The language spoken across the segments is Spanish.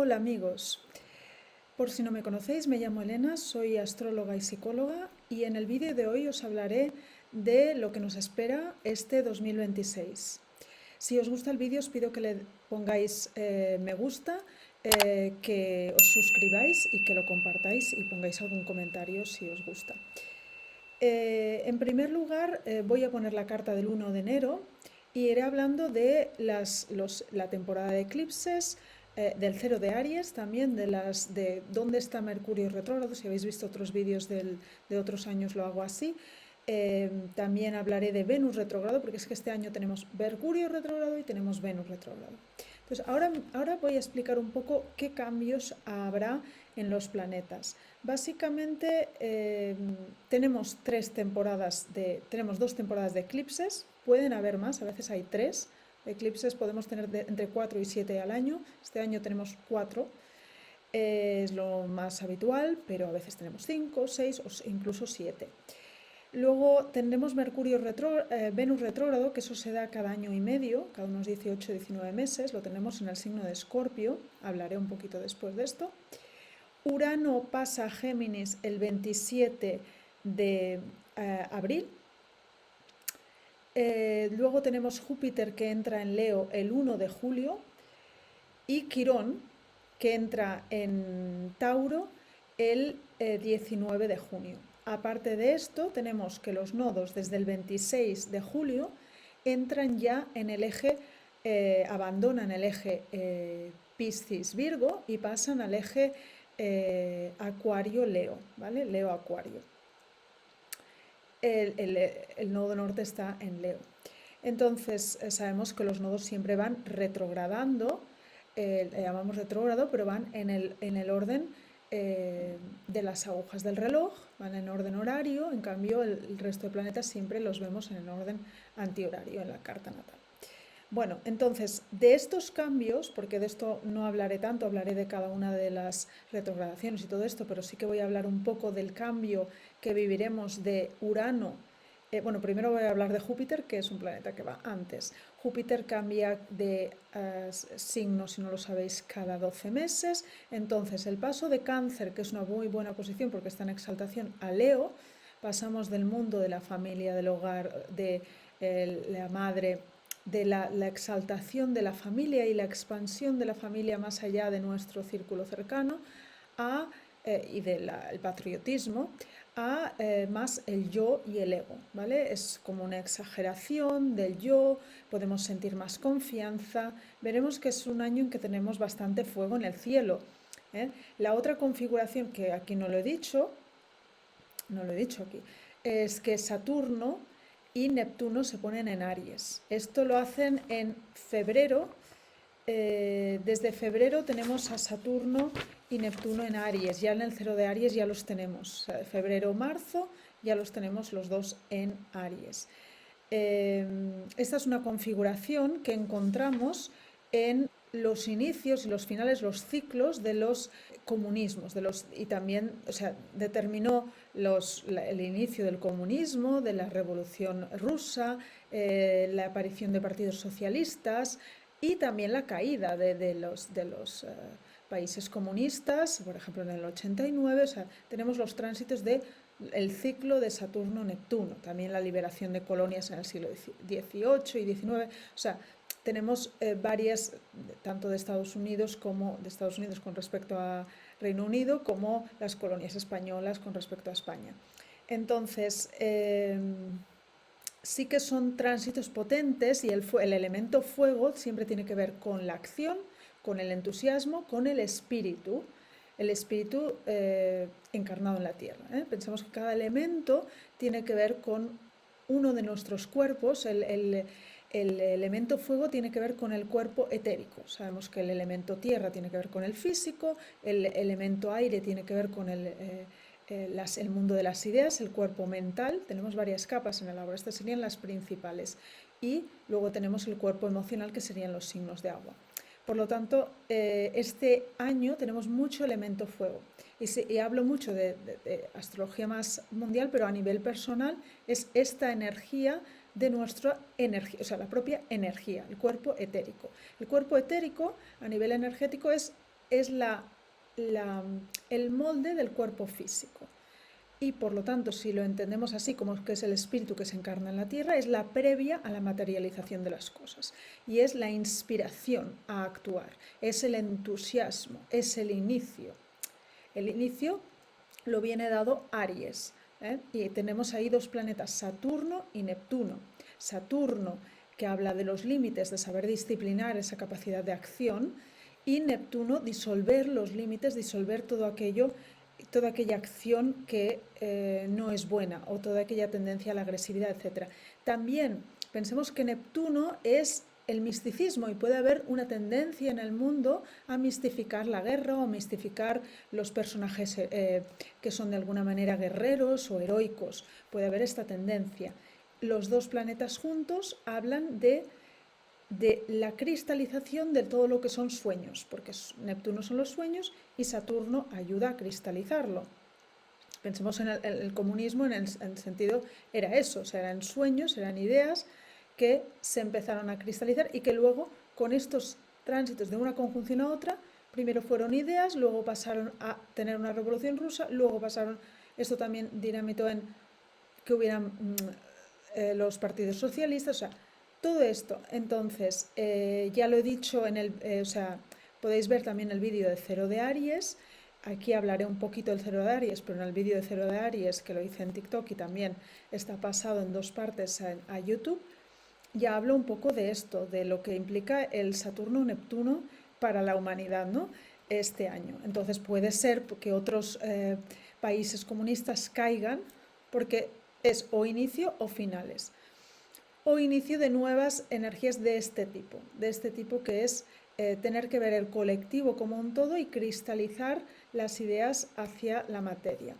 Hola amigos, por si no me conocéis, me llamo Elena, soy astróloga y psicóloga y en el vídeo de hoy os hablaré de lo que nos espera este 2026. Si os gusta el vídeo os pido que le pongáis me gusta, que os suscribáis y que lo compartáis y pongáis algún comentario si os gusta. En primer lugar, voy a poner la carta del 1 de enero y iré hablando de la temporada de eclipses, del cero de Aries, también de dónde está Mercurio retrógrado. Si habéis visto otros vídeos de otros años lo hago así. También hablaré de Venus retrógrado, porque es que este año tenemos Mercurio retrógrado y tenemos Venus retrógrado. Entonces, ahora voy a explicar un poco qué cambios habrá en los planetas. Básicamente tenemos dos temporadas de eclipses, pueden haber más, a veces hay 3 eclipses, podemos tener entre 4 y 7 al año. Este año tenemos 4, es lo más habitual, pero a veces tenemos 5, 6 o incluso 7. Luego tendremos Venus retrógrado, que eso se da cada año y medio, cada unos 18-19 meses, lo tenemos en el signo de Escorpio, hablaré un poquito después de esto. Urano pasa a Géminis el 27 de abril. Luego tenemos Júpiter que entra en Leo el 1 de julio y Quirón que entra en Tauro el 19 de junio. Aparte de esto, tenemos que los nodos desde el 26 de julio entran ya en el eje, abandonan el eje Piscis-Virgo y pasan al eje Acuario-Leo, ¿vale? Leo-Acuario. El nodo norte está en Leo. Entonces, sabemos que los nodos siempre van retrogradando, le llamamos retrógrado, pero van en el orden de las agujas del reloj, van en orden horario, en cambio el resto de planetas siempre los vemos en el orden antihorario en la carta natal. Bueno, entonces, de estos cambios, porque de esto no hablaré tanto, hablaré de cada una de las retrogradaciones y todo esto, pero sí que voy a hablar un poco del cambio que viviremos de Urano. Bueno, primero voy a hablar de Júpiter, que es un planeta que va antes. Júpiter cambia de signo, si no lo sabéis, cada 12 meses. Entonces, el paso de Cáncer, que es una muy buena posición porque está en exaltación, a Leo, pasamos del mundo de la familia, del hogar, de la madre, de la exaltación de la familia y la expansión de la familia más allá de nuestro círculo cercano y del patriotismo, a más el yo y el ego, ¿vale? Es como una exageración del yo, podemos sentir más confianza. Veremos que es un año en que tenemos bastante fuego en el cielo, ¿eh? La otra configuración, que aquí no lo he dicho aquí, es que Saturno y Neptuno se ponen en Aries. Esto lo hacen en febrero. Desde febrero tenemos a Saturno y Neptuno en Aries. Ya en el cero de Aries ya los tenemos. Febrero-marzo ya los tenemos los dos en Aries. Esta es una configuración que encontramos en los inicios y los finales, los ciclos de los comunismos, y también, o sea, determinó el inicio del comunismo, de la Revolución Rusa, la aparición de partidos socialistas y también la caída de los países comunistas, por ejemplo en el 89, o sea, tenemos los tránsitos del ciclo de Saturno-Neptuno, también la liberación de colonias en el siglo XVIII y XIX, o sea, tenemos varias, tanto de Estados Unidos con respecto a Reino Unido, como las colonias españolas con respecto a España. Entonces, sí que son tránsitos potentes y el elemento fuego siempre tiene que ver con la acción, con el entusiasmo, con el espíritu encarnado en la Tierra. Pensamos que cada elemento tiene que ver con uno de nuestros cuerpos. El elemento fuego tiene que ver con el cuerpo etérico. Sabemos que el elemento tierra tiene que ver con el físico, el elemento aire tiene que ver con el mundo de las ideas, el cuerpo mental. Tenemos varias capas en el agua, estas serían las principales. Y luego tenemos el cuerpo emocional, que serían los signos de agua. Por lo tanto, este año tenemos mucho elemento fuego. Y hablo mucho de astrología más mundial, pero a nivel personal es esta energía de nuestra energía, o sea, la propia energía, el cuerpo etérico. El cuerpo etérico a nivel energético es es el molde del cuerpo físico. Y por lo tanto, si lo entendemos así, como que es el espíritu que se encarna en la tierra, es la previa a la materialización de las cosas. Y es la inspiración a actuar, es el entusiasmo, es el inicio. El inicio lo viene dado Aries, ¿eh? Y tenemos ahí dos planetas, Saturno y Neptuno. Saturno, que habla de los límites, de saber disciplinar esa capacidad de acción, y Neptuno, disolver los límites, disolver todo aquello, toda aquella acción que no es buena, o toda aquella tendencia a la agresividad, etc. También pensemos que Neptuno es el misticismo, y puede haber una tendencia en el mundo a mistificar la guerra o mistificar los personajes que son de alguna manera guerreros o heroicos. Puede haber esta tendencia. Los dos planetas juntos hablan de la cristalización de todo lo que son sueños, porque Neptuno son los sueños y Saturno ayuda a cristalizarlo. Pensemos en el comunismo, en el sentido, era eso, o sea, eran sueños, eran ideas que se empezaron a cristalizar y que luego, con estos tránsitos de una conjunción a otra, primero fueron ideas, luego pasaron a tener una revolución rusa, luego pasaron, esto también dinamitó en que hubieran los partidos socialistas, o sea, todo esto. Entonces, ya lo he dicho o sea, podéis ver también el vídeo de Cero de Aries. Aquí hablaré un poquito del Cero de Aries, pero en el vídeo de Cero de Aries, que lo hice en TikTok y también está pasado en dos partes a YouTube, ya hablo un poco de esto, de lo que implica el Saturno-Neptuno para la humanidad, ¿no? Este año. Entonces puede ser que otros países comunistas caigan porque es o inicio o finales, o inicio de nuevas energías de este tipo que es tener que ver el colectivo como un todo y cristalizar las ideas hacia la materia.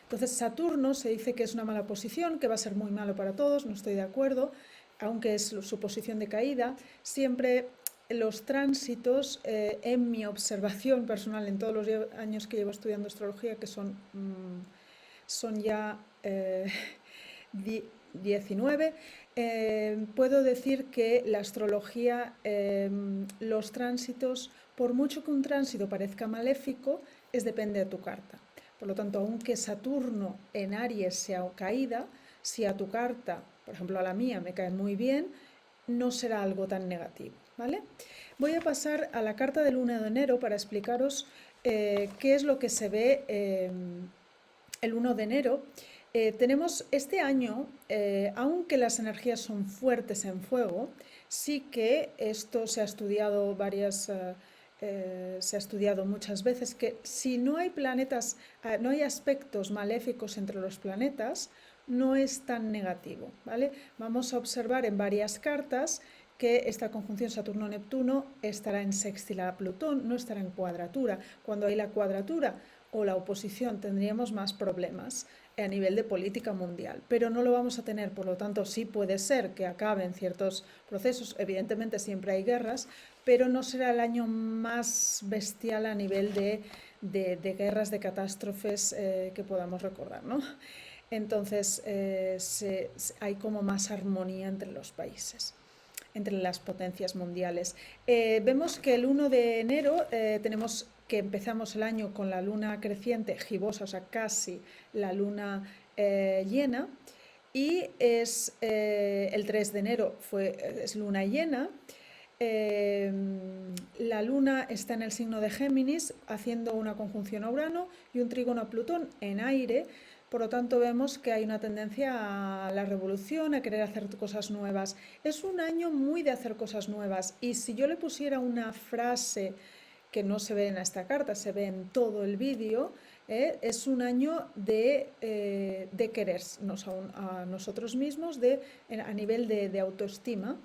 Entonces Saturno se dice que es una mala posición, que va a ser muy malo para todos, no estoy de acuerdo, aunque es su posición de caída. Siempre los tránsitos, en mi observación personal, en todos los años que llevo estudiando astrología, que son ya 19, puedo decir que la astrología, los tránsitos, por mucho que un tránsito parezca maléfico, depende de tu carta. Por lo tanto, aunque Saturno en Aries sea caída, si a tu carta, por ejemplo a la mía, me cae muy bien, no será algo tan negativo, ¿vale? Voy a pasar a la carta del 1 de enero para explicaros qué es lo que se ve el 1 de enero. Tenemos este año, aunque las energías son fuertes en fuego, sí que esto se ha estudiado se ha estudiado muchas veces, que si no hay planetas, no hay aspectos maléficos entre los planetas, no es tan negativo, ¿vale? Vamos a observar en varias cartas que esta conjunción Saturno-Neptuno estará en sextil a Plutón, no estará en cuadratura. Cuando hay la cuadratura o la oposición tendríamos más problemas a nivel de política mundial, pero no lo vamos a tener. Por lo tanto, sí puede ser que acaben ciertos procesos, evidentemente siempre hay guerras, pero no será el año más bestial a nivel de guerras, de catástrofes que podamos recordar, ¿no? Entonces hay como más armonía entre los países, entre las potencias mundiales. Vemos que el 1 de enero tenemos que empezamos el año con la luna creciente gibosa, o sea, casi la luna llena, y es el 3 de enero es luna llena. La luna está en el signo de Géminis, haciendo una conjunción a Urano y un trígono a Plutón en aire. Por lo tanto, vemos que hay una tendencia a la revolución, a querer hacer cosas nuevas. Es un año muy de hacer cosas nuevas, y si yo le pusiera una frase que no se ve en esta carta, se ve en todo el vídeo, es un año de querernos a nosotros mismos, a nivel de autoestima.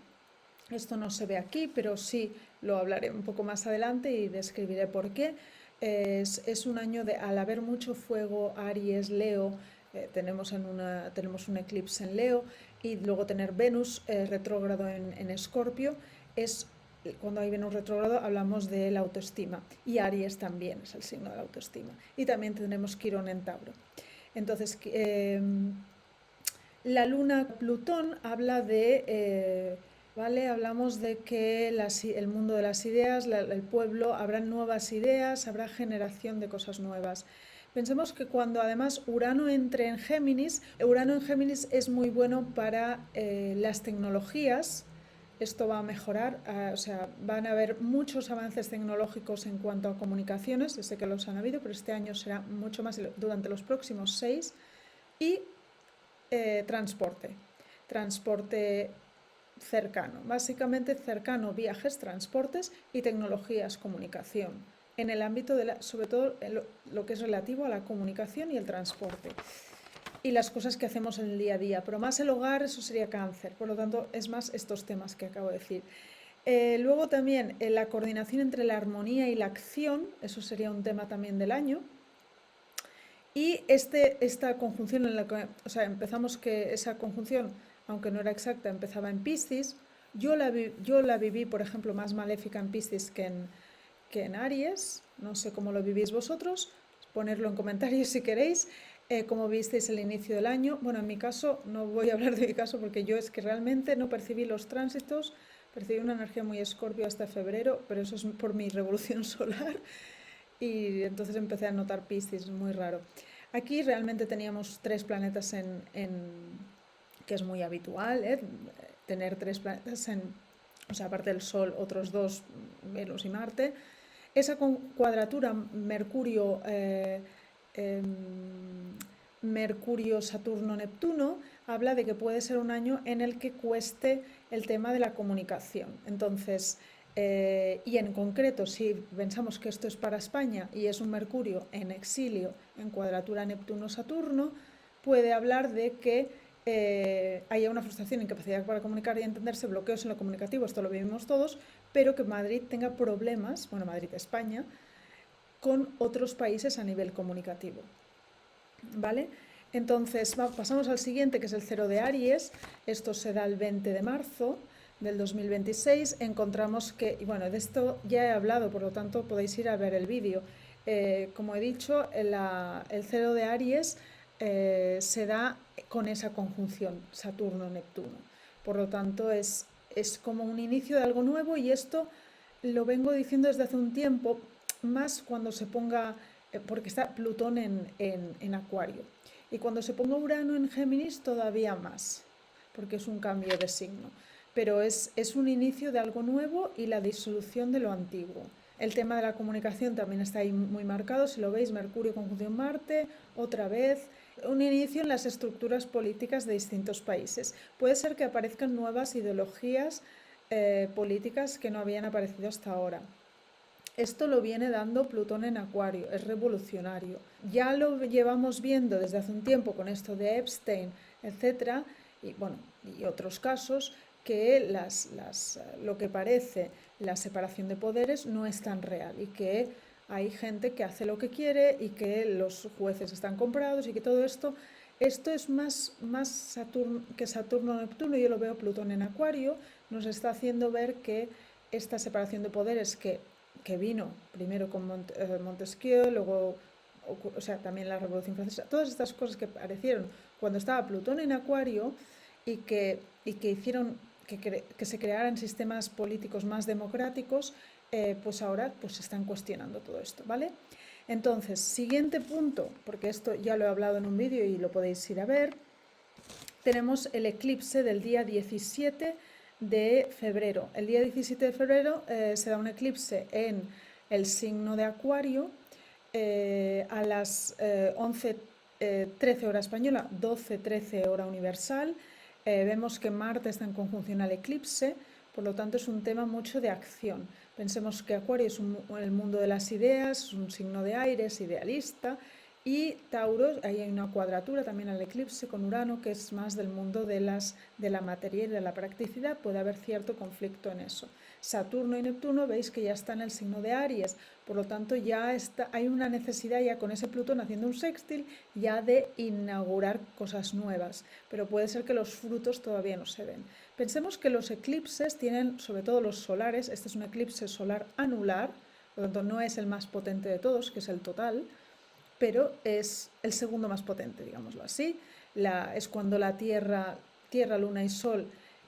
Esto no se ve aquí, pero sí lo hablaré un poco más adelante y describiré por qué. Es un año al haber mucho fuego, Aries, Leo, tenemos un eclipse en Leo, y luego tener Venus retrógrado en Escorpio. Cuando hay Venus retrógrado hablamos de la autoestima, y Aries también es el signo de la autoestima, y también tendremos Quirón en Tauro. Entonces la luna Plutón habla de ¿vale? Hablamos de que el mundo de las ideas, el pueblo, habrá nuevas ideas, habrá generación de cosas nuevas. Pensemos que cuando además Urano entre en Géminis, Urano en Géminis es muy bueno para las tecnologías. Esto va a mejorar, o sea, van a haber muchos avances tecnológicos en cuanto a comunicaciones, sé que los han habido, pero este año será mucho más durante los próximos 6. Y transporte, transporte cercano, básicamente cercano, viajes, transportes y tecnologías, comunicación, en el ámbito de sobre todo lo que es relativo a la comunicación y el transporte y las cosas que hacemos en el día a día, pero más el hogar, eso sería cáncer, por lo tanto es más estos temas que acabo de decir. Luego también la coordinación entre la armonía y la acción, eso sería un tema también del año. Y esta conjunción en la que, o sea, empezamos que esa conjunción, aunque no era exacta, empezaba en Piscis. Yo la viví, por ejemplo, más maléfica en Piscis que en Aries. No sé cómo lo vivís vosotros. Ponerlo en comentarios si queréis. Cómo visteis el inicio del año. Bueno, en mi caso, no voy a hablar de mi caso porque yo es que realmente no percibí los tránsitos. Percibí una energía muy escorpio hasta febrero, pero eso es por mi revolución solar y entonces empecé a notar Piscis, muy raro. Aquí realmente teníamos 3 planetas que es muy habitual, tener 3 planetas o sea, aparte del Sol, otros 2, Venus y Marte. Esa cuadratura Mercurio, Mercurio, Saturno, Neptuno, habla de que puede ser un año en el que cueste el tema de la comunicación. Entonces, y en concreto, si pensamos que esto es para España y es un Mercurio en exilio en cuadratura Neptuno-Saturno, puede hablar de que haya una frustración, incapacidad para comunicar y entenderse, bloqueos en lo comunicativo, esto lo vivimos todos, pero que Madrid tenga problemas, bueno, Madrid, España, con otros países a nivel comunicativo. ¿Vale? Entonces pasamos al siguiente, que es el 0 de Aries. Esto se da el 20 de marzo del 2026. Encontramos que, y bueno, de esto ya he hablado, por lo tanto podéis ir a ver el vídeo. Como he dicho, el 0 de Aries se da con esa conjunción Saturno-Neptuno. Por lo tanto, es como un inicio de algo nuevo y esto lo vengo diciendo desde hace un tiempo, más cuando se ponga porque está Plutón en Acuario. Y cuando se ponga Urano en Géminis, todavía más, porque es un cambio de signo. Pero es un inicio de algo nuevo y la disolución de lo antiguo. El tema de la comunicación también está ahí muy marcado, si lo veis, Mercurio conjunción Marte, otra vez, un inicio en las estructuras políticas de distintos países. Puede ser que aparezcan nuevas ideologías políticas que no habían aparecido hasta ahora. Esto lo viene dando Plutón en Acuario, es revolucionario. Ya lo llevamos viendo desde hace un tiempo con esto de Epstein, etcétera, y bueno, y otros casos que lo que parece la separación de poderes no es tan real y que hay gente que hace lo que quiere y que los jueces están comprados y que todo esto es más que Saturno-Neptuno, yo lo veo Plutón en Acuario, nos está haciendo ver que esta separación de poderes que vino primero con Montesquieu, luego, o sea, también la Revolución Francesa, todas estas cosas que aparecieron cuando estaba Plutón en Acuario y que hicieron que se crearan sistemas políticos más democráticos, pues ahora pues se están cuestionando todo esto, ¿vale? Entonces, siguiente punto, porque esto ya lo he hablado en un vídeo y lo podéis ir a ver, tenemos el eclipse del día 17 de febrero. El día 17 de febrero se da un eclipse en el signo de Acuario a las 11:13 hora española, 12:13 hora universal. Vemos que Marte está en conjunción al eclipse, por lo tanto es un tema mucho de acción. Pensemos que Acuario es el mundo de las ideas, es un signo de aire, es idealista, y Tauro, ahí hay una cuadratura también al eclipse con Urano, que es más del mundo de la materia y de la practicidad, puede haber cierto conflicto en eso. Saturno y Neptuno veis que ya está en el signo de Aries, por lo tanto ya hay una necesidad ya con ese Plutón haciendo un sextil ya de inaugurar cosas nuevas, pero puede ser que los frutos todavía no se ven. Pensemos que los eclipses tienen, sobre todo los solares, este es un eclipse solar anular, por lo tanto no es el más potente de todos, que es el total, pero es el segundo más potente, digámoslo así. Es cuando la Tierra, Luna y Sol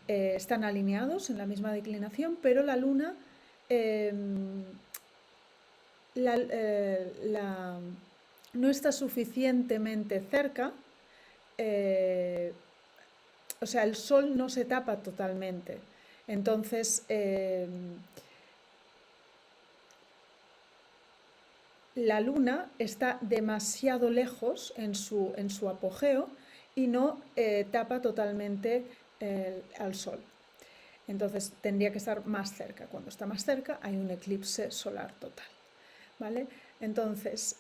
están alineados en la misma declinación, pero la luna em, no está suficientemente cerca, o sea, el sol no se tapa totalmente. Entonces, la luna está demasiado lejos en su apogeo y no tapa totalmente al sol. Entonces tendría que estar más cerca. Cuando está más cerca hay un eclipse solar total. ¿Vale? Entonces,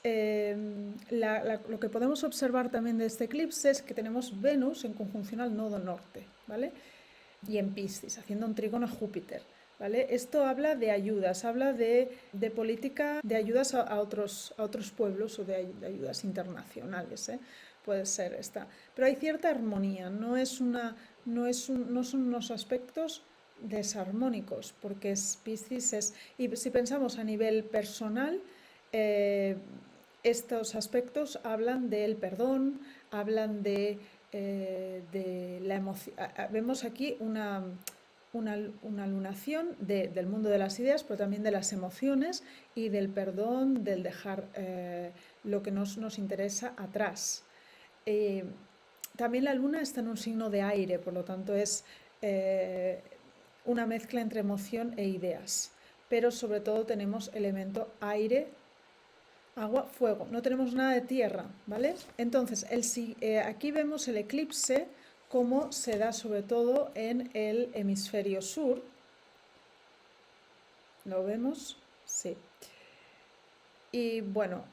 lo que podemos observar también de este eclipse es que tenemos Venus en conjunción al nodo norte, ¿vale? Y en Piscis, haciendo un trígono a Júpiter. ¿Vale? Esto habla de ayudas, habla de política, de ayudas a otros pueblos o de ayudas internacionales, ¿eh? Puede ser esta. Pero hay cierta armonía, no son unos aspectos desarmónicos, porque Piscis y si pensamos a nivel personal, estos aspectos hablan del perdón, hablan de la emoción. Vemos aquí una lunación del mundo de las ideas, pero también de las emociones y del perdón, del dejar lo que nos interesa atrás. También la luna está en un signo de aire, por lo tanto es una mezcla entre emoción e ideas, pero sobre todo tenemos elemento aire, agua, fuego, no tenemos nada de tierra, ¿vale? Entonces, aquí vemos el eclipse como se da sobre todo en el hemisferio sur. ¿Lo vemos? Sí. Y bueno,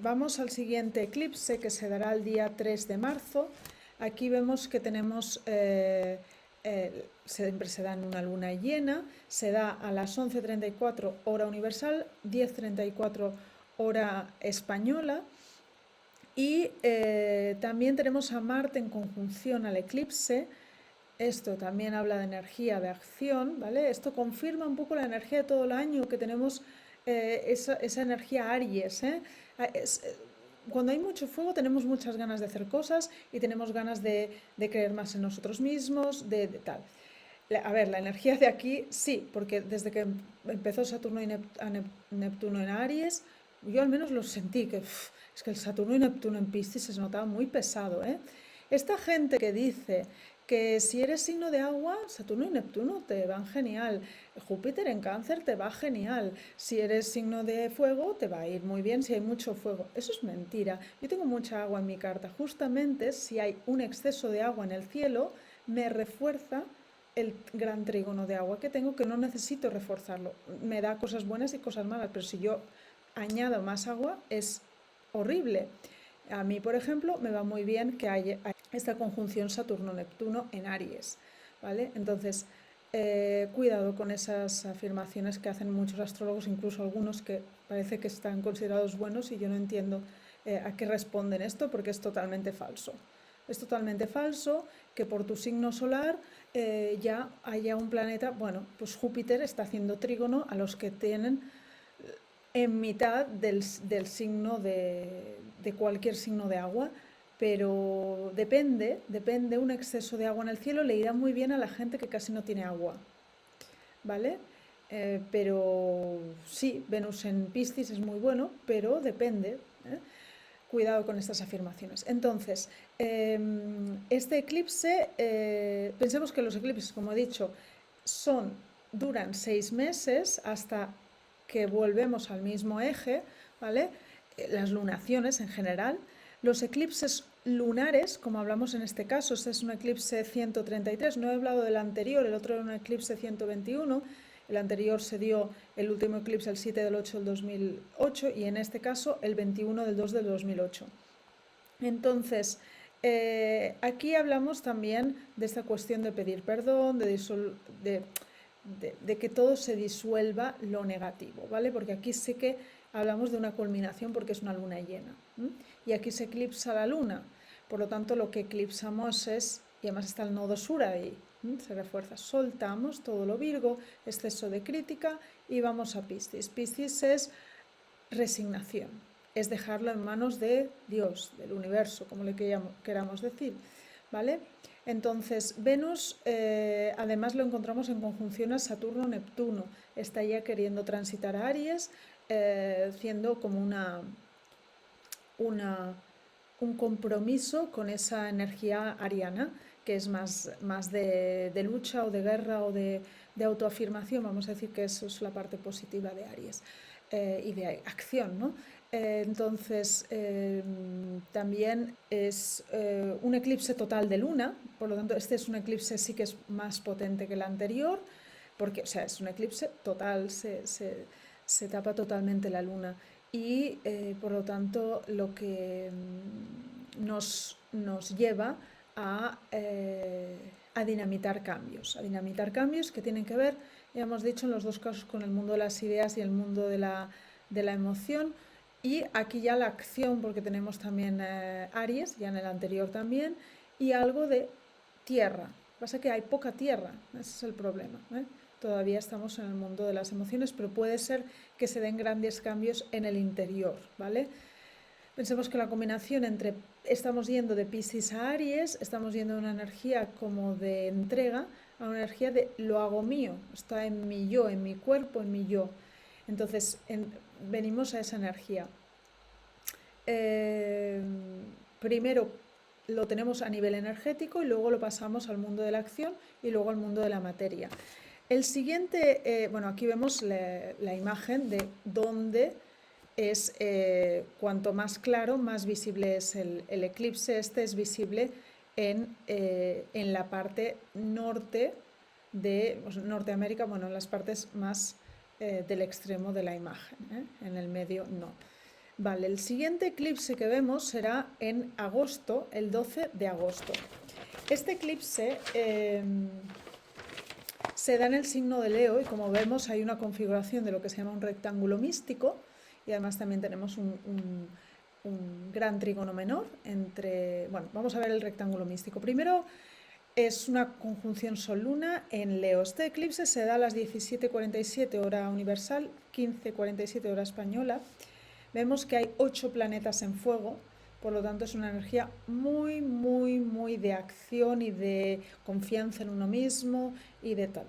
vamos al siguiente eclipse que se dará el día 3 de marzo. Aquí vemos que tenemos, siempre se da en una luna llena, se da a las 11:34 hora universal, 10:34 hora española. Y también tenemos a Marte en conjunción al eclipse. Esto también habla de energía, de acción, ¿vale? Esto confirma un poco la energía de todo el año, que tenemos esa energía Aries, ¿eh? Cuando hay mucho fuego tenemos muchas ganas de hacer cosas y tenemos ganas de creer más en nosotros mismos, de tal. A ver, la energía de aquí sí, porque desde que empezó Saturno y Neptuno en Aries, yo al menos lo sentí, que es que el Saturno y Neptuno en Piscis se notaba muy pesado, ¿eh? Esta gente que dice que si eres signo de agua, Saturno y Neptuno te van genial, Júpiter en Cáncer te va genial, si eres signo de fuego te va a ir muy bien si hay mucho fuego. Eso es mentira. Yo tengo mucha agua en mi carta. Justamente si hay un exceso de agua en el cielo, me refuerza el gran trígono de agua que tengo, que no necesito reforzarlo. Me da cosas buenas y cosas malas, pero si yo añado más agua es horrible. A mí, por ejemplo, me va muy bien que haya esta conjunción Saturno-Neptuno en Aries, ¿vale? Entonces, cuidado con esas afirmaciones que hacen muchos astrólogos, incluso algunos que parece que están considerados buenos y yo no entiendo a qué responden esto porque es totalmente falso. Es totalmente falso que por tu signo solar ya haya un planeta, bueno, pues Júpiter está haciendo trígono a los que tienen en mitad del signo de cualquier signo de agua, pero depende, un exceso de agua en el cielo le irá muy bien a la gente que casi no tiene agua, ¿vale? Pero sí, Venus en Piscis es muy bueno, pero depende, ¿eh? Cuidado con estas afirmaciones. Entonces, este eclipse, pensemos que los eclipses, como he dicho, duran 6 meses hasta que volvemos al mismo eje, ¿vale? Las lunaciones en general. Los eclipses lunares, como hablamos en este caso, este es un eclipse 133, no he hablado del anterior, el otro era un eclipse 121, el anterior se dio el último eclipse el 7 del 8 del 2008 y en este caso el 21 del 2 del 2008. Entonces, aquí hablamos también de esta cuestión de pedir perdón, de que todo se disuelva lo negativo, ¿vale? Porque aquí sí que hablamos de una culminación porque es una luna llena, ¿m? Y aquí se eclipsa la luna, por lo tanto lo que eclipsamos es, y además está el nodo sur ahí, ¿m? Se refuerza, soltamos todo lo Virgo, exceso de crítica y vamos a Piscis. Piscis es resignación, es dejarlo en manos de Dios, del universo, como le queramos decir, ¿vale? Entonces, Venus, además lo encontramos en conjunción a Saturno-Neptuno. Está ya queriendo transitar a Aries, siendo como una, un compromiso con esa energía ariana, que es más de lucha o de guerra o de autoafirmación. Vamos a decir que eso es la parte positiva de Aries, y de acción, ¿no? Entonces, también es un eclipse total de luna, por lo tanto, este es un eclipse sí que es más potente que el anterior, porque, o sea, es un eclipse total, se tapa totalmente la luna y, por lo tanto, lo que nos lleva a dinamitar cambios que tienen que ver, ya hemos dicho, en los dos casos con el mundo de las ideas y el mundo de la emoción. Y aquí ya la acción, porque tenemos también Aries, ya en el anterior también, y algo de tierra. Pasa que hay poca tierra, ese es el problema, ¿eh? Todavía estamos en el mundo de las emociones, pero puede ser que se den grandes cambios en el interior, ¿vale? Pensemos que la combinación entre, estamos yendo de Piscis a Aries, estamos yendo de una energía como de entrega a una energía de lo hago mío, está en mi yo, en mi cuerpo, en mi yo. Entonces, venimos a esa energía. Primero lo tenemos a nivel energético y luego lo pasamos al mundo de la acción y luego al mundo de la materia. El siguiente, bueno, aquí vemos la imagen de dónde es, cuanto más claro, más visible es el eclipse. Este es visible en la parte norte de Norteamérica, bueno, en las partes más del extremo de la imagen, en el medio no. Vale, el siguiente eclipse que vemos será en agosto, el 12 de agosto. Este eclipse se da en el signo de Leo y, como vemos, hay una configuración de lo que se llama un rectángulo místico, y además también tenemos un gran trígono menor entre... Bueno, vamos a ver el rectángulo místico. Primero es una conjunción Sol-Luna en Leo. Este eclipse se da a las 17:47 hora universal, 15:47 hora española. Vemos que hay 8 planetas en fuego, por lo tanto es una energía muy, muy, muy de acción y de confianza en uno mismo y de tal.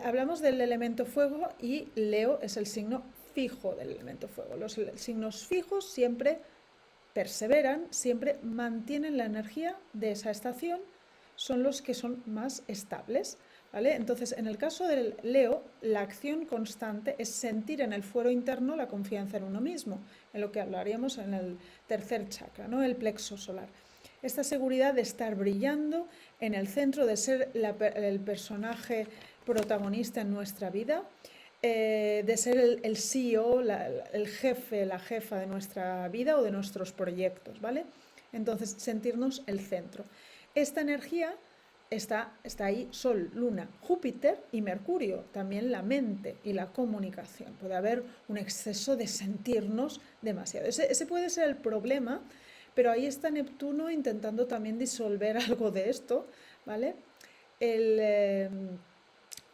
Hablamos del elemento fuego y Leo es el signo fijo del elemento fuego. Los signos fijos siempre perseveran, siempre mantienen la energía de esa estación, son los que son más estables, ¿vale? Entonces, en el caso del Leo, la acción constante es sentir en el fuero interno la confianza en uno mismo, en lo que hablaríamos en el tercer chakra, ¿no? El plexo solar. Esta seguridad de estar brillando en el centro, de ser el personaje protagonista en nuestra vida, de ser el CEO, el jefe, la jefa de nuestra vida o de nuestros proyectos, ¿vale? Entonces, sentirnos el centro. Esta energía está ahí Sol, Luna, Júpiter y Mercurio, también la mente y la comunicación. Puede haber un exceso de sentirnos demasiado. Ese puede ser el problema, pero ahí está Neptuno intentando también disolver algo de esto, ¿vale?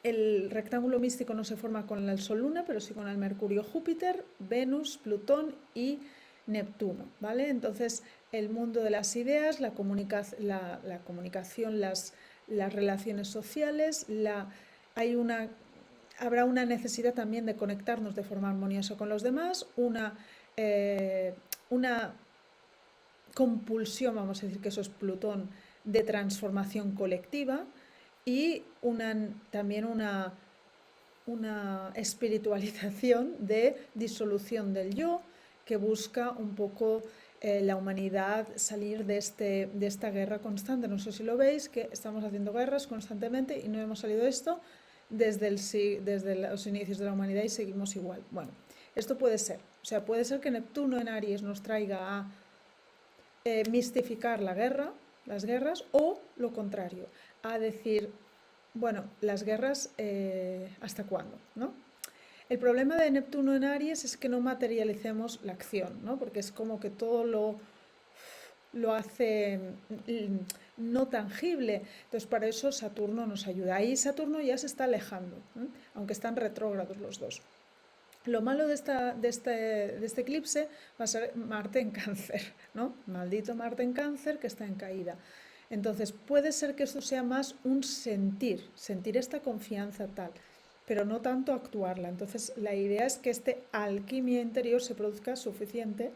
El rectángulo místico no se forma con el Sol-Luna, pero sí con el Mercurio-Júpiter, Venus, Plutón y Neptuno, ¿vale? Entonces, el mundo de las ideas, la comunicación, las relaciones sociales, habrá una necesidad también de conectarnos de forma armoniosa con los demás, una compulsión, vamos a decir que eso es Plutón, de transformación colectiva, y también una espiritualización de disolución del yo, que busca un poco la humanidad salir de esta guerra constante. No sé si lo veis, que estamos haciendo guerras constantemente y no hemos salido de esto desde los inicios de la humanidad y seguimos igual. Bueno, esto puede ser. O sea, puede ser que Neptuno en Aries nos traiga a mistificar las guerras, o lo contrario, a decir, bueno, las guerras, ¿hasta cuándo? ¿No? El problema de Neptuno en Aries es que no materialicemos la acción, ¿no? Porque es como que todo lo hace no tangible. Entonces, para eso Saturno nos ayuda. Ahí Saturno ya se está alejando, aunque están retrógrados los dos. Lo malo de este eclipse va a ser Marte en Cáncer, ¿no? Maldito Marte en Cáncer, que está en caída. Entonces, puede ser que esto sea más un sentir esta confianza tal, pero no tanto actuarla. Entonces, la idea es que esta alquimia interior se produzca suficiente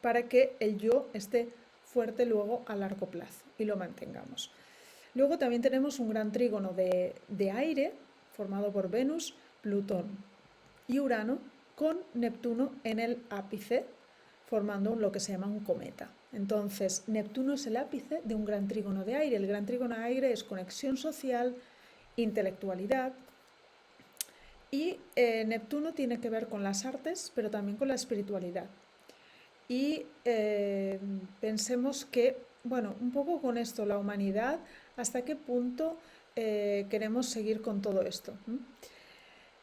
para que el yo esté fuerte luego a largo plazo y lo mantengamos. Luego también tenemos un gran trígono de aire formado por Venus, Plutón y Urano con Neptuno en el ápice, formando lo que se llama un cometa. Entonces, Neptuno es el ápice de un gran trígono de aire. El gran trígono de aire es conexión social, intelectualidad, y Neptuno tiene que ver con las artes, pero también con la espiritualidad. Y pensemos que, bueno, un poco con esto, la humanidad, hasta qué punto queremos seguir con todo esto.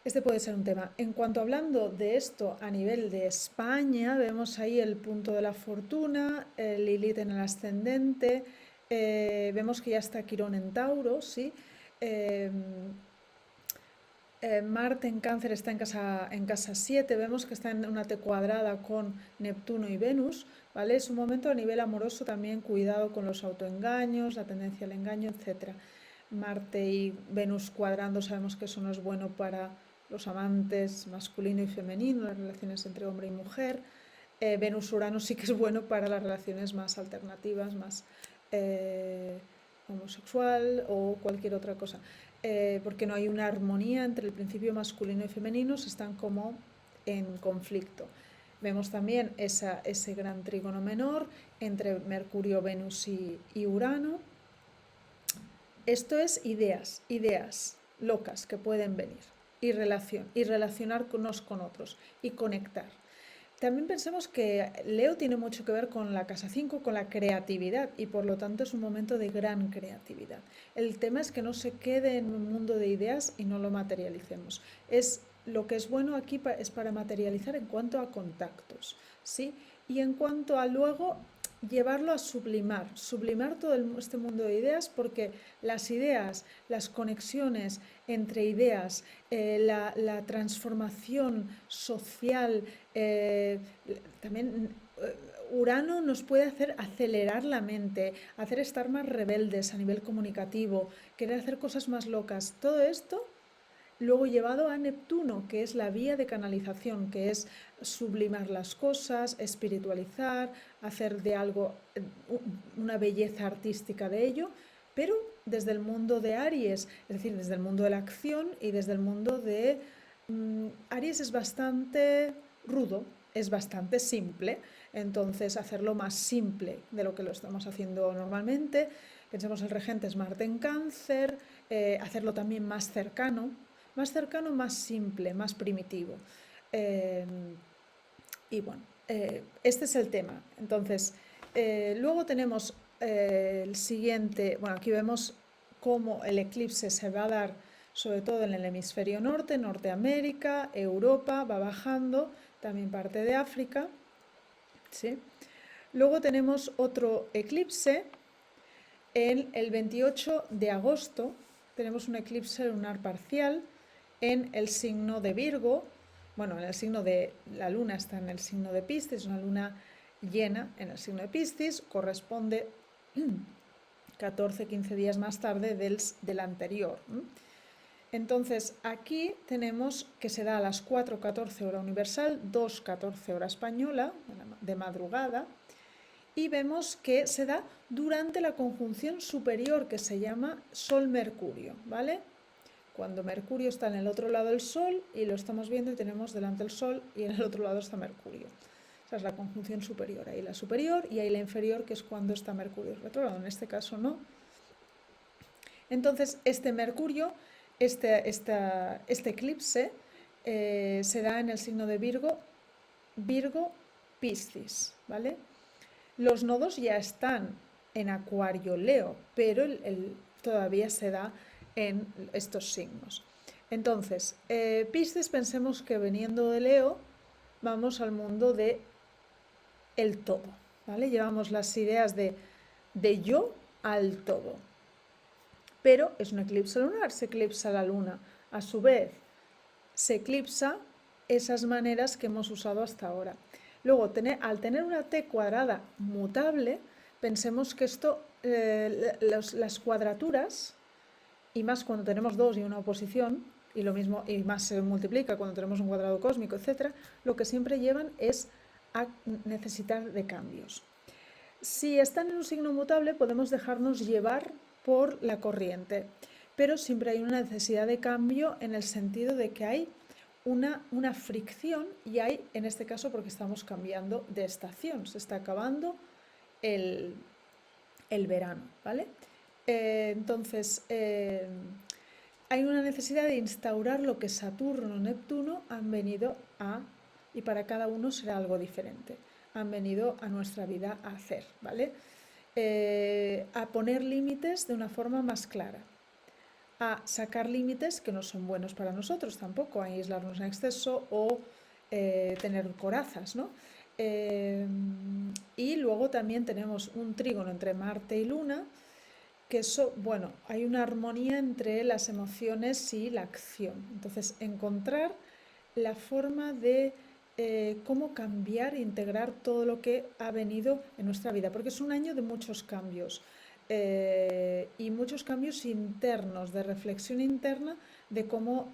Este puede ser un tema. En cuanto hablando de esto a nivel de España, vemos ahí el punto de la fortuna, Lilith en el ascendente, vemos que ya está Quirón en Tauro, ¿sí? Marte en Cáncer está en casa 7, vemos que está en una T cuadrada con Neptuno y Venus, ¿vale? Es un momento a nivel amoroso también, cuidado con los autoengaños, la tendencia al engaño, etc. Marte y Venus cuadrando, sabemos que eso no es bueno para los amantes masculino y femenino, las relaciones entre hombre y mujer. Venus-Urano sí que es bueno para las relaciones más alternativas, más homosexual o cualquier otra cosa. Porque no hay una armonía entre el principio masculino y femenino, se están como en conflicto. Vemos también ese gran trígono menor entre Mercurio, Venus y Urano. Esto es ideas locas que pueden venir y relacionarnos con otros y conectar. También pensemos que Leo tiene mucho que ver con la casa 5, con la creatividad, y por lo tanto es un momento de gran creatividad. El tema es que no se quede en un mundo de ideas y no lo materialicemos. Lo que es bueno aquí es para materializar en cuanto a contactos, ¿sí? Y en cuanto a luego llevarlo a sublimar todo este mundo de ideas, porque las ideas, las conexiones entre ideas, la transformación social, también Urano nos puede hacer acelerar la mente, hacer estar más rebeldes a nivel comunicativo, querer hacer cosas más locas. Todo esto luego llevado a Neptuno, que es la vía de canalización, que es sublimar las cosas, espiritualizar, hacer de algo una belleza artística de ello, pero desde el mundo de Aries, es decir, desde el mundo de la acción y desde el mundo de... Aries es bastante rudo, es bastante simple, entonces hacerlo más simple de lo que lo estamos haciendo normalmente. Pensemos el regente es Marte en Cáncer, hacerlo también más cercano, más simple, más primitivo. Y bueno, este es el tema. Entonces, luego tenemos el siguiente, bueno, aquí vemos cómo el eclipse se va a dar sobre todo en el hemisferio norte, Norteamérica, Europa, va bajando, también parte de África, ¿sí? Luego tenemos otro eclipse en el 28 de agosto, tenemos un eclipse lunar parcial en el signo de Virgo, bueno, en el signo de la luna está en el signo de Piscis, una luna llena en el signo de Piscis, corresponde 14-15 días más tarde del anterior. Entonces aquí tenemos que se da a las 4:14 hora universal, 2:14 hora española, de madrugada, y vemos que se da durante la conjunción superior que se llama Sol-Mercurio, ¿vale? Cuando Mercurio está en el otro lado del Sol y lo estamos viendo y tenemos delante el Sol y en el otro lado está Mercurio. Esa es la conjunción superior. Ahí la superior y ahí la inferior, que es cuando está Mercurio retrógrado. En este caso no. Entonces, este Mercurio, este eclipse, se da en el signo de Virgo, Piscis, ¿vale? Los nodos ya están en Acuario, Leo, pero todavía se da en estos signos. Entonces, Piscis, pensemos que veniendo de Leo, vamos al mundo de el todo, ¿vale? Llevamos las ideas de yo al todo. Pero es un eclipse lunar, se eclipsa la luna. A su vez, se eclipsa esas maneras que hemos usado hasta ahora. Luego, al tener una T cuadrada mutable, pensemos que esto las cuadraturas, y más cuando tenemos dos y una oposición, y lo mismo, y más se multiplica cuando tenemos un cuadrado cósmico, etcétera, lo que siempre llevan es a necesitar de cambios. Si están en un signo mutable, podemos dejarnos llevar por la corriente, pero siempre hay una necesidad de cambio en el sentido de que hay una fricción, y hay, en este caso, porque estamos cambiando de estación, se está acabando el verano, ¿vale? Entonces, hay una necesidad de instaurar lo que Saturno y Neptuno han venido a, y para cada uno será algo diferente, han venido a nuestra vida a hacer, ¿vale? A poner límites de una forma más clara, a sacar límites que no son buenos para nosotros tampoco, a aislarnos en exceso o tener corazas, ¿no? Y luego también tenemos un trígono entre Marte y Luna, que eso, bueno, hay una armonía entre las emociones y la acción. Entonces, encontrar la forma de cómo cambiar e integrar todo lo que ha venido en nuestra vida, porque es un año de muchos cambios y muchos cambios internos, de reflexión interna de cómo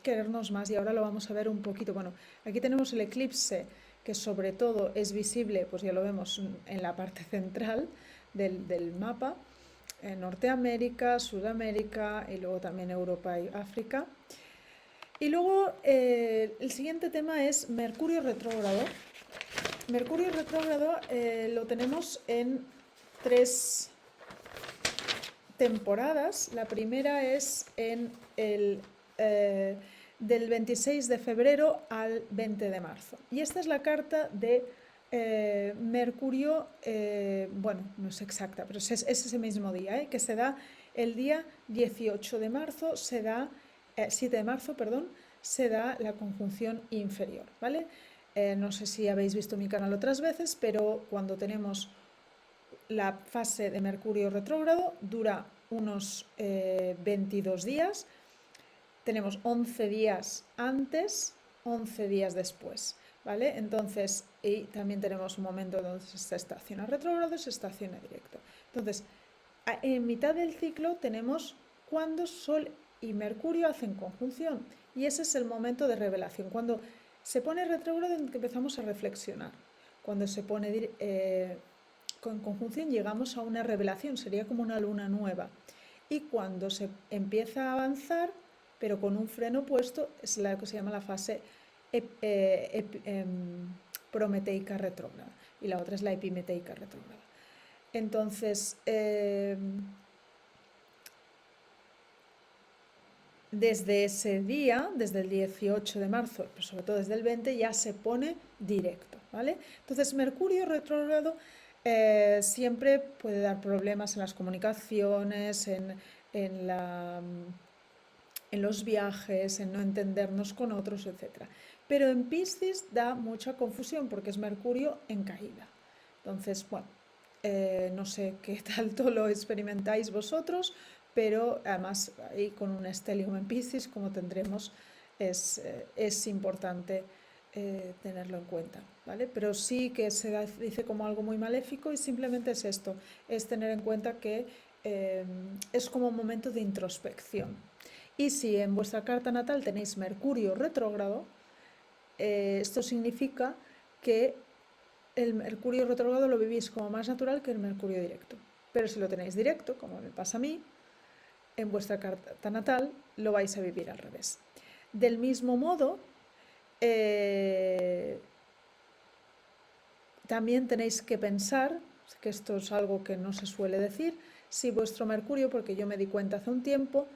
querernos más, y ahora lo vamos a ver un poquito. Bueno, aquí tenemos el eclipse, que sobre todo es visible, pues ya lo vemos en la parte central del mapa, en Norteamérica, Sudamérica y luego también Europa y África. Y luego el siguiente tema es Mercurio retrógrado. Mercurio retrógrado lo tenemos en 3 temporadas. La primera es en del 26 de febrero al 20 de marzo. Y esta es la carta de Mercurio, bueno, no es exacta, pero es ese mismo día, que se da el día 18 de marzo, 7 de marzo, perdón, se da la conjunción inferior, ¿vale? No sé si habéis visto mi canal otras veces, pero cuando tenemos la fase de Mercurio retrógrado dura unos 22 días, tenemos 11 días antes, 11 días después, ¿vale? Entonces, y también tenemos un momento donde se estaciona retrógrado y se estaciona directo. Entonces, en mitad del ciclo tenemos cuando Sol y Mercurio hacen conjunción, y ese es el momento de revelación. Cuando se pone retrógrado empezamos a reflexionar. Cuando se pone con conjunción llegamos a una revelación, sería como una luna nueva. Y cuando se empieza a avanzar, pero con un freno puesto, es la que se llama la fase prometeica retrógrada, y la otra es la epimeteica retrógrada. Entonces, desde ese día, desde el 18 de marzo, pero sobre todo desde el 20, ya se pone directo, ¿vale? Entonces, Mercurio retrógrado siempre puede dar problemas en las comunicaciones, en los viajes, en no entendernos con otros, etc. Pero en Piscis da mucha confusión porque es Mercurio en caída. Entonces, bueno, no sé qué tanto lo experimentáis vosotros, pero además ahí con un estelium en Piscis, como tendremos, es importante tenerlo en cuenta, ¿vale? Pero sí que se dice como algo muy maléfico, y simplemente es esto, es tener en cuenta que es como un momento de introspección. Y si en vuestra carta natal tenéis Mercurio retrógrado, esto significa que el Mercurio retrógrado lo vivís como más natural que el Mercurio directo. Pero si lo tenéis directo, como me pasa a mí, en vuestra carta natal lo vais a vivir al revés. Del mismo modo, también tenéis que pensar, que esto es algo que no se suele decir, si vuestro Mercurio, porque yo me di cuenta hace un tiempo,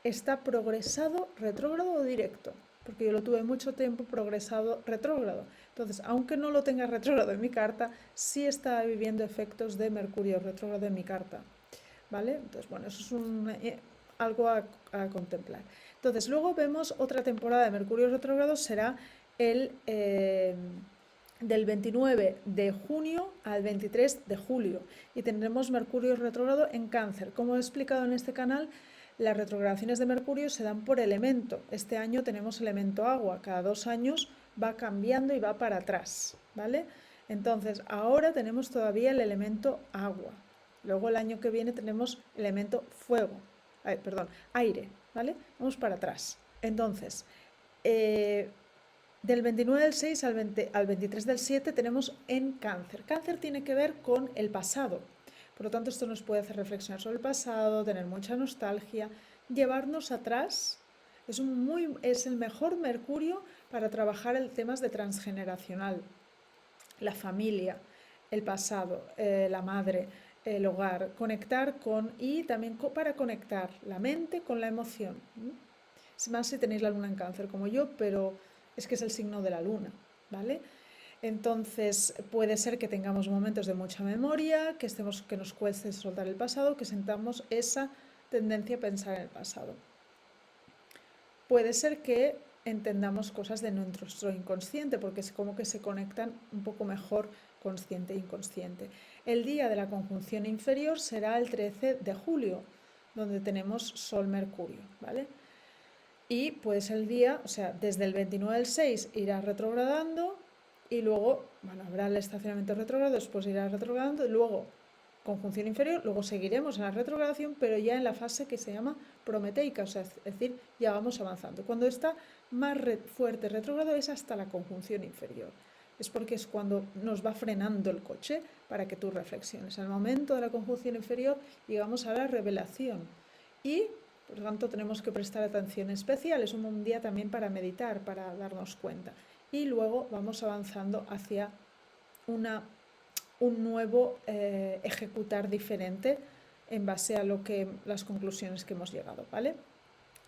está progresado, retrógrado o directo, porque yo lo tuve mucho tiempo progresado, retrógrado. Entonces, aunque no lo tenga retrógrado en mi carta, sí está viviendo efectos de Mercurio retrógrado en mi carta, ¿vale? Entonces, bueno, eso es algo a contemplar. Entonces, luego vemos otra temporada de Mercurio retrógrado, será el del 29 de junio al 23 de julio, y tendremos Mercurio retrógrado en Cáncer. Como he explicado en este canal, las retrogradaciones de Mercurio se dan por elemento. Este año tenemos elemento agua, cada 2 años va cambiando y va para atrás, ¿vale? Entonces, ahora tenemos todavía el elemento agua, Luego el año que viene tenemos elemento fuego, aire, ¿vale? Vamos para atrás. Entonces, del 29 del 6 al 23 del 7 tenemos en Cáncer. Cáncer tiene que ver con el pasado. Por lo tanto, esto nos puede hacer reflexionar sobre el pasado, tener mucha nostalgia, llevarnos atrás. Es el mejor Mercurio para trabajar el temas de transgeneracional, la familia, el pasado, la madre, el hogar, conectar con y también para conectar la mente con la emoción. Es más si tenéis la luna en Cáncer como yo, pero es que es el signo de la luna, ¿vale? Entonces puede ser que tengamos momentos de mucha memoria, que nos cueste soltar el pasado, que sentamos esa tendencia a pensar en el pasado. Puede ser que entendamos cosas de nuestro inconsciente, porque es como que se conectan un poco mejor consciente e inconsciente. El día de la conjunción inferior será el 13 de julio, donde tenemos Sol-Mercurio, ¿vale? Y puede ser el día, o sea, desde el 29 del 6 irá retrogradando y luego, bueno, habrá el estacionamiento retrógrado, después irá retrogradando y luego conjunción inferior, luego seguiremos en la retrogradación, pero ya en la fase que se llama prometeica, o sea, es decir, ya vamos avanzando. Cuando está más fuerte retrógrado es hasta la conjunción inferior. Es porque es cuando nos va frenando el coche para que tú reflexiones. Al momento de la conjunción inferior llegamos a la revelación y, por lo tanto, tenemos que prestar atención especial. Es un día también para meditar, para darnos cuenta. Y luego vamos avanzando hacia un nuevo ejecutar diferente en base a las conclusiones que hemos llegado, ¿vale?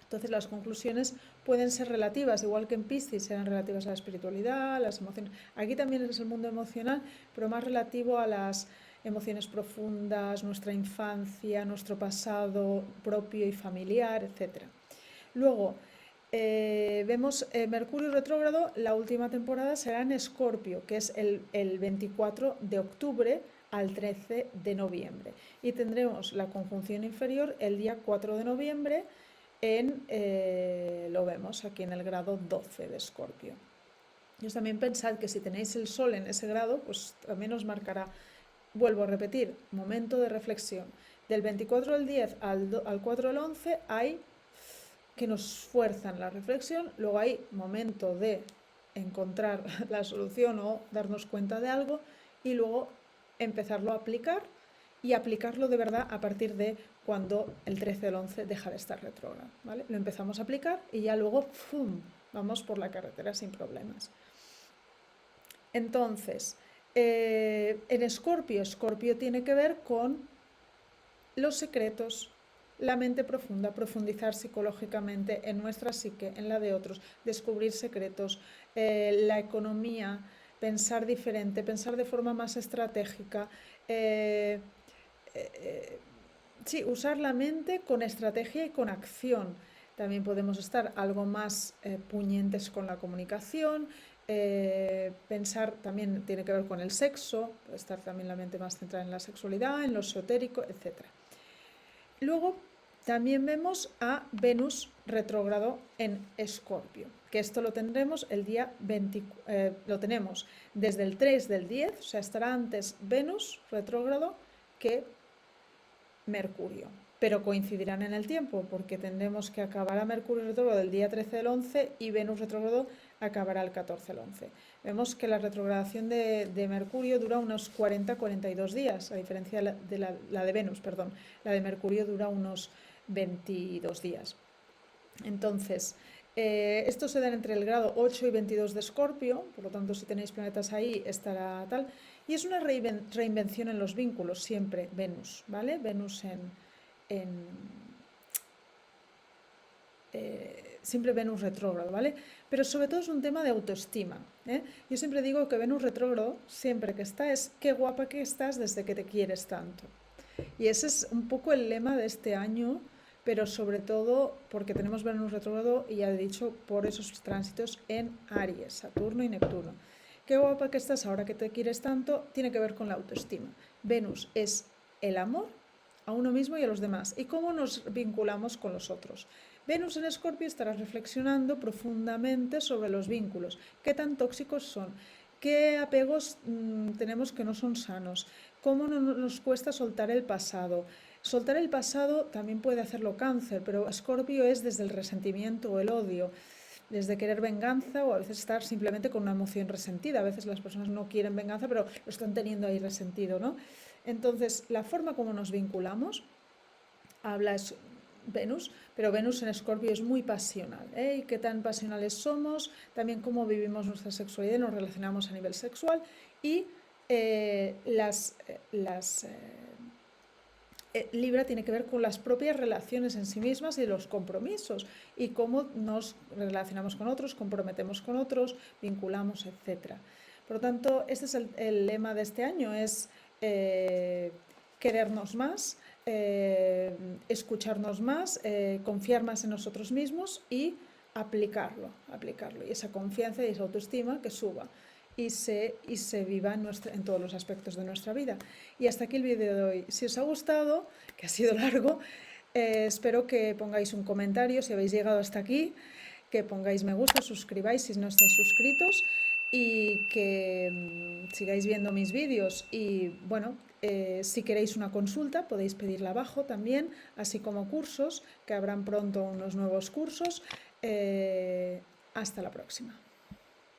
Entonces las conclusiones pueden ser relativas, igual que en Piscis serán relativas a la espiritualidad, a las emociones. Aquí también es el mundo emocional, pero más relativo a las emociones profundas, nuestra infancia, nuestro pasado propio y familiar, etc. Luego, vemos Mercurio retrógrado, la última temporada será en Escorpio, que es el 24 de octubre al 13 de noviembre. Y tendremos la conjunción inferior el día 4 de noviembre, lo vemos aquí en el grado 12 de Escorpio. Y también pensad que si tenéis el Sol en ese grado, pues también os marcará, vuelvo a repetir, momento de reflexión. Del 24 del 10 al 4 del 11 hay que nos fuerzan la reflexión, luego hay momento de encontrar la solución o darnos cuenta de algo y luego empezarlo a aplicar y aplicarlo de verdad a partir de cuando el 13 del 11 deja de estar retrógrado, ¿vale? Lo empezamos a aplicar y ya luego ¡fum!, vamos por la carretera sin problemas. Entonces, en Escorpio tiene que ver con los secretos, la mente profunda, profundizar psicológicamente en nuestra psique, en la de otros, descubrir secretos, la economía, pensar diferente, pensar de forma más estratégica, sí, usar la mente con estrategia y con acción. También podemos estar algo más puñentes con la comunicación, pensar también tiene que ver con el sexo, puede estar también la mente más centrada en la sexualidad, en lo esotérico, etc. Luego también vemos a Venus retrógrado en Escorpio, que esto lo tendremos el día 20, lo tenemos desde el 3 del 10, o sea, estará antes Venus retrógrado que Mercurio, pero coincidirán en el tiempo, porque tendremos que acabar a Mercurio retrógrado el día 13 del 11 y Venus retrógrado acabará el 14 del 11. Vemos que la retrogradación de Mercurio dura unos 40-42 días, a diferencia de la de Venus, perdón. La de Mercurio dura unos 22 días. Entonces, esto se da entre el grado 8 y 22 de Escorpio, por lo tanto, si tenéis planetas ahí, estará tal. Y es una reinvención en los vínculos, siempre Venus, ¿vale? Venus siempre Venus retrógrado, ¿vale? Pero sobre todo es un tema de autoestima, ¿eh? Yo siempre digo que Venus retrógrado, siempre que está, es qué guapa que estás desde que te quieres tanto. Y ese es un poco el lema de este año, pero sobre todo porque tenemos Venus retrógrado y ya he dicho por esos tránsitos en Aries, Saturno y Neptuno. Qué guapa que estás ahora que te quieres tanto, tiene que ver con la autoestima. Venus es el amor a uno mismo y a los demás. ¿Y cómo nos vinculamos con los otros? Venus en Escorpio estará reflexionando profundamente sobre los vínculos. ¿Qué tan tóxicos son? qué apegos tenemos que no son sanos, cómo nos cuesta soltar el pasado. Soltar el pasado también puede hacerlo Cáncer, pero Escorpio es desde el resentimiento o el odio, desde querer venganza o a veces estar simplemente con una emoción resentida. A veces las personas no quieren venganza, pero lo están teniendo ahí resentido, ¿no? Entonces, la forma como nos vinculamos, habla es Venus, pero Venus en Escorpio es muy pasional, ¿eh? Y qué tan pasionales somos, también cómo vivimos nuestra sexualidad, nos relacionamos a nivel sexual y Libra tiene que ver con las propias relaciones en sí mismas y los compromisos y cómo nos relacionamos con otros, comprometemos con otros, vinculamos, etc. Por lo tanto, este es el lema de este año, es querernos más, escucharnos más, confiar más en nosotros mismos y aplicarlo. Y esa confianza y esa autoestima que suba y se viva en todos los aspectos de nuestra vida. Y hasta aquí el vídeo de hoy. Si os ha gustado, que ha sido largo, espero que pongáis un comentario si habéis llegado hasta aquí, que pongáis me gusta, suscribáis si no estáis suscritos y que sigáis viendo mis vídeos. Y bueno, si queréis una consulta podéis pedirla abajo también, así como cursos, que habrán pronto unos nuevos cursos. Hasta la próxima.